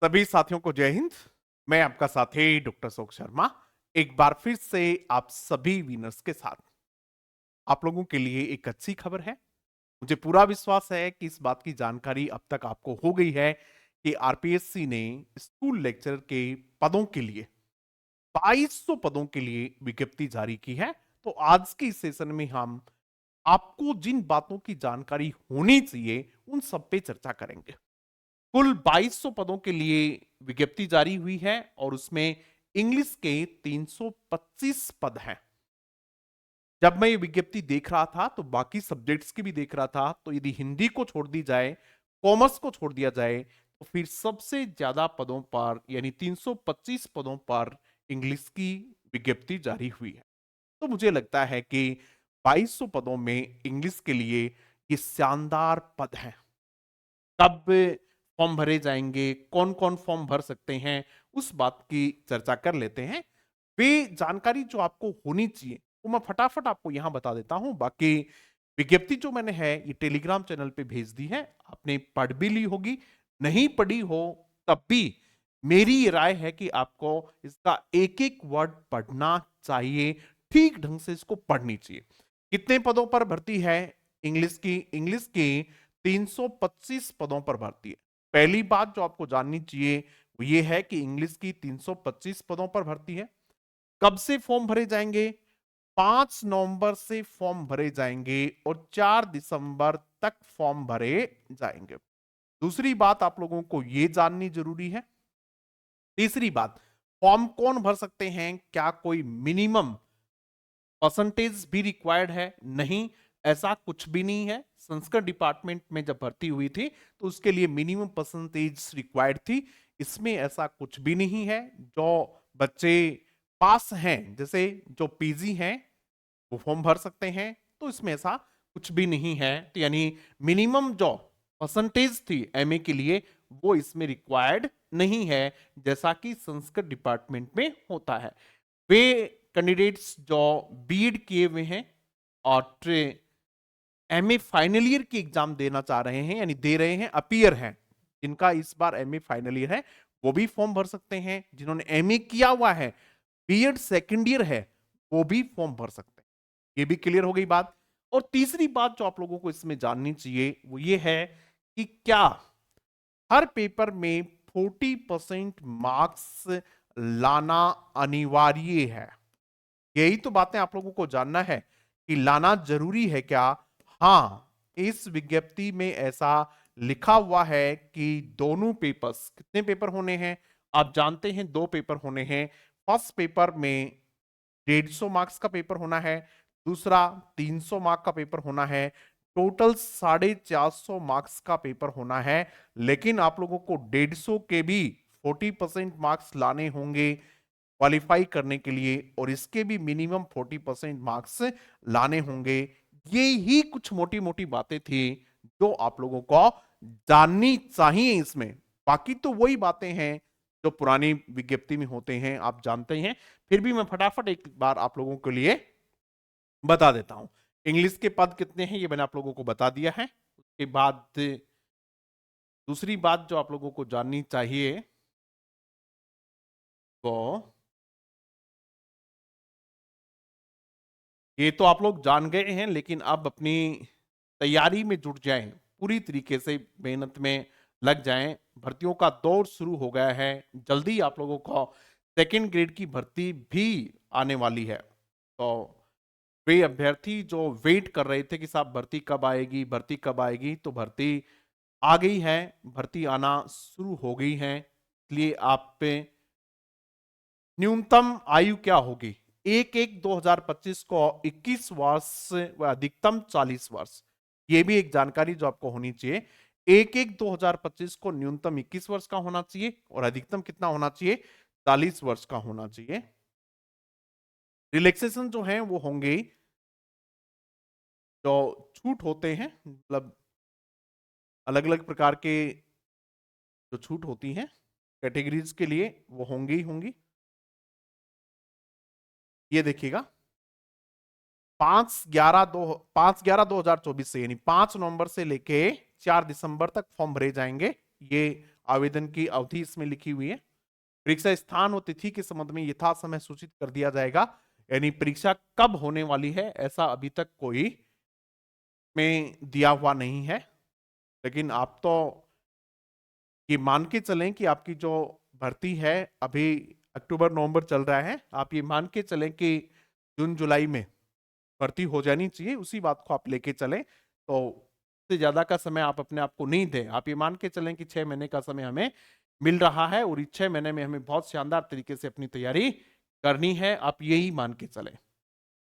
सभी साथियों को जय हिंद। मैं आपका साथी डॉक्टर अशोक शर्मा एक बार फिर से आप सभी विनर्स के साथ। आप लोगों के लिए एक अच्छी खबर है। मुझे पूरा विश्वास है कि इस बात की जानकारी अब तक आपको हो गई है कि आरपीएससी ने स्कूल लेक्चरर के पदों के लिए 2200 पदों के लिए विज्ञप्ति जारी की है। तो आज के इस सेशन में हम आपको जिन बातों की जानकारी होनी चाहिए उन सब पे चर्चा करेंगे। कुल 2200 पदों के लिए विज्ञप्ति जारी हुई है और उसमें इंग्लिश के 325 पद हैं। जब मैं ये विज्ञप्ति देख रहा था तो बाकी सब्जेक्ट्स की भी देख रहा था, तो यदि हिंदी को छोड़ दी जाए, कॉमर्स को छोड़ दिया जाए, तो फिर सबसे ज्यादा पदों पर यानी 325 पदों पर इंग्लिश की विज्ञप्ति जारी हुई है। तो मुझे लगता है कि 2200 पदों में इंग्लिश के लिए ये शानदार पद हैं। कब फॉर्म भरे जाएंगे, कौन कौन फॉर्म भर सकते हैं, उस बात की चर्चा कर लेते हैं। वे जानकारी जो आपको होनी चाहिए वो मैं फटाफट आपको यहां बता देता हूं। बाकी विज्ञप्ति जो मैंने है ये टेलीग्राम चैनल पे भेज दी है, आपने पढ़ भी ली होगी, नहीं पढ़ी हो तब भी मेरी ये राय है कि आपको इसका एक एक वर्ड पढ़ना चाहिए, ठीक ढंग से इसको पढ़नी चाहिए। कितने पदों पर भर्ती है इंग्लिश की 325 पदों पर भर्ती है। पहली बात जो आपको जाननी चाहिए वो ये है कि इंग्लिश की 325 पदों पर भर्ती है। कब से फॉर्म भरे जाएंगे? 5 नवंबर से फॉर्म भरे जाएंगे और 4 दिसंबर तक फॉर्म भरे जाएंगे। दूसरी बात आप लोगों को यह जाननी जरूरी है। तीसरी बात, फॉर्म कौन भर सकते हैं? क्या कोई मिनिमम परसेंटेज भी रिक्वायर्ड है? नहीं, ऐसा कुछ भी नहीं है। संस्कृत डिपार्टमेंट में जब भर्ती हुई थी तो उसके लिए मिनिमम परसेंटेज रिक्वायर्ड थी। इसमें ऐसा कुछ भी नहीं है। जो बच्चे पास हैं, जैसे जो पीजी हैं, वो फॉर्म भर सकते हैं। तो इसमें ऐसा कुछ भी नहीं है। तो यानी मिनिमम जो परसेंटेज थी एमए के लिए वो इसमें रिक्वायर्ड नहीं है, जैसा कि संस्कृत डिपार्टमेंट में होता है। वे कैंडिडेट्स जो बीएड किए हुए हैं और एमए फाइनल ईयर की एग्जाम देना चाह रहे हैं, यानी दे रहे हैं, अपीयर हैं, जिनका इस बार एमए फाइनल ईयर है, वो भी फॉर्म भर सकते हैं। जिन्होंने एमए किया हुआ है, बीएड सेकंड ईयर है, वो भी फॉर्म भर सकते हैं। ये भी क्लियर हो गई बात। और तीसरी बात जो आप लोगों को इसमें जाननी चाहिए वो ये है कि क्या हर पेपर में 40% मार्क्स लाना अनिवार्य है? यही तो बातें आप लोगों को जानना है कि लाना जरूरी है क्या। हाँ, इस विज्ञप्ति में ऐसा लिखा हुआ है कि दोनों पेपर्स, कितने पेपर होने हैं आप जानते हैं? 2 पेपर होने हैं। फर्स्ट पेपर में 150 मार्क्स का पेपर होना है, दूसरा 300 मार्क का पेपर होना है। टोटल 450 मार्क्स का पेपर होना है। लेकिन आप लोगों को 150 के भी 40% मार्क्स लाने होंगे क्वालिफाई करने के लिए, और इसके भी मिनिमम 40% मार्क्स लाने होंगे। ये ही कुछ मोटी मोटी बातें थी जो आप लोगों को जाननी चाहिए इसमें। बाकी तो वही बातें हैं जो पुरानी विज्ञप्ति में होते हैं, आप जानते हैं। फिर भी मैं फटाफट एक बार आप लोगों के लिए बता देता हूं। इंग्लिश के पद कितने हैं ये मैंने आप लोगों को बता दिया है। उसके बाद दूसरी बात जो आप लोगों को जाननी चाहिए वो, ये तो आप लोग जान गए हैं, लेकिन अब अपनी तैयारी में जुट जाएं, पूरी तरीके से मेहनत में लग जाएं। भर्तियों का दौर शुरू हो गया है। जल्दी आप लोगों को सेकेंड ग्रेड की भर्ती भी आने वाली है। तो वे अभ्यर्थी जो वेट कर रहे थे कि साहब भर्ती कब आएगी, भर्ती कब आएगी, तो भर्ती आ गई है, भर्ती आना शुरू हो गई है। इसलिए आप पे न्यूनतम आयु क्या होगी? 1/1/2025 को 21 वर्ष व अधिकतम 40 वर्ष। ये भी एक जानकारी जो आपको होनी चाहिए। 1/1/2025 को न्यूनतम 21 वर्ष का होना चाहिए और अधिकतम कितना होना चाहिए? 40 वर्ष का होना चाहिए। रिलैक्सेशन जो है वो होंगे, जो छूट होते हैं, मतलब अलग अलग प्रकार के जो छूट होती हैं कैटेगरीज के लिए, वो होंगी ही होंगी। ये देखिएगा, 5/11/2024 से, यानी 5 नवंबर से लेके 4 दिसंबर तक फॉर्म भरे जाएंगे। ये आवेदन की अवधि इसमें लिखी हुई है। परीक्षा स्थान और तिथि के संबंध में यथा समय सूचित कर दिया जाएगा। यानी परीक्षा कब होने वाली है ऐसा अभी तक कोई में दिया हुआ नहीं है, लेकिन आप तो ये मान के चलें कि आपकी जो भर्ती है अभी अक्टूबर नवंबर चल रहा है, आप ये मान के चलें कि जून जुलाई में भर्ती हो जानी चाहिए, उसी बात को आप लेके चलें तो उससे ज्यादा का समय आप अपने आप को नहीं दें। आप ये मान के चलें कि 6 महीने का समय हमें मिल रहा है और इस 6 महीने में हमें बहुत शानदार तरीके से अपनी तैयारी करनी है, आप यही मान के चलें।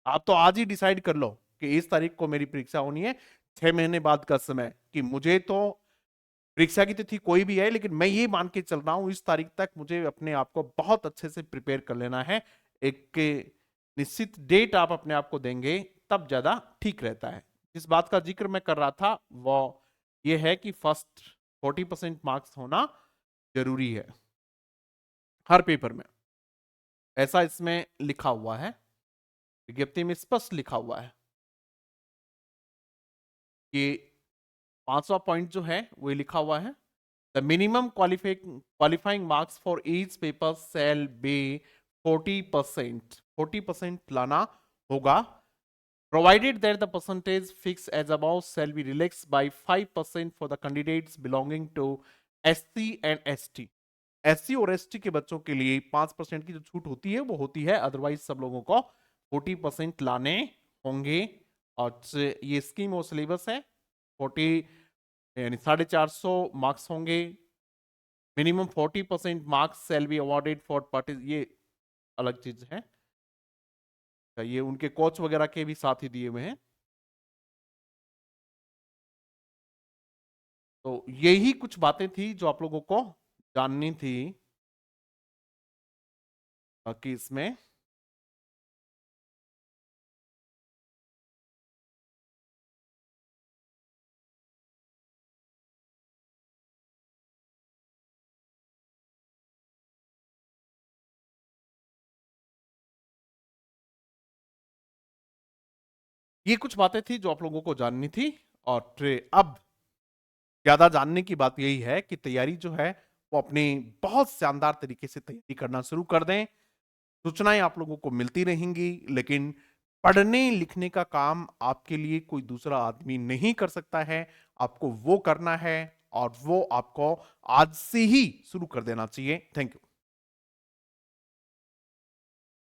आप तो आज ही डिसाइड कर लो कि इस तारीख को मेरी परीक्षा होनी है, 6 महीने बाद का समय कि मुझे तो परीक्षा की तिथि कोई भी है, लेकिन मैं ये मान के चल रहा हूं इस तारीख तक मुझे अपने आप को बहुत अच्छे से प्रिपेयर कर लेना है। एक निश्चित डेट आप अपने आप को देंगे तब ज्यादा ठीक रहता है। जिस बात का जिक्र मैं कर रहा था वो ये है कि फर्स्ट 40% मार्क्स होना जरूरी है हर पेपर में, ऐसा इसमें लिखा हुआ है, विज्ञप्ति में स्पष्ट लिखा हुआ है कि 5वां पॉइंट जो है वो लिखा हुआ है, the minimum qualifying marks for each paper shall be 40%। 40% लाना होगा, provided that the percentage fixed as above shall be relaxed by 5% for the candidates belonging to SC and ST। SC और ST के बच्चों के लिए 5% की जो छूट होती है वो होती है, अदरवाइज सब लोगों को 40% लाने होंगे। और ये स्कीम और सिलेबस है, 40 यानी 450 मार्क्स होंगे, minimum 40% marks shall be awarded for party, ये अलग चीज है, ये उनके कोच वगैरह के भी साथ ही दिए हुए हैं। तो यही कुछ बातें थी जो आप लोगों को जाननी थी कि इसमें ये कुछ बातें थी जो आप लोगों को जाननी थी। और अब ज्यादा जानने की बात यही है कि तैयारी जो है वो अपनी बहुत शानदार तरीके से तैयारी करना शुरू कर दें। सूचनाएं आप लोगों को मिलती रहेंगी, लेकिन पढ़ने लिखने का काम आपके लिए कोई दूसरा आदमी नहीं कर सकता है, आपको वो करना है और वो आपको आज से ही शुरू कर देना चाहिए। Thank you.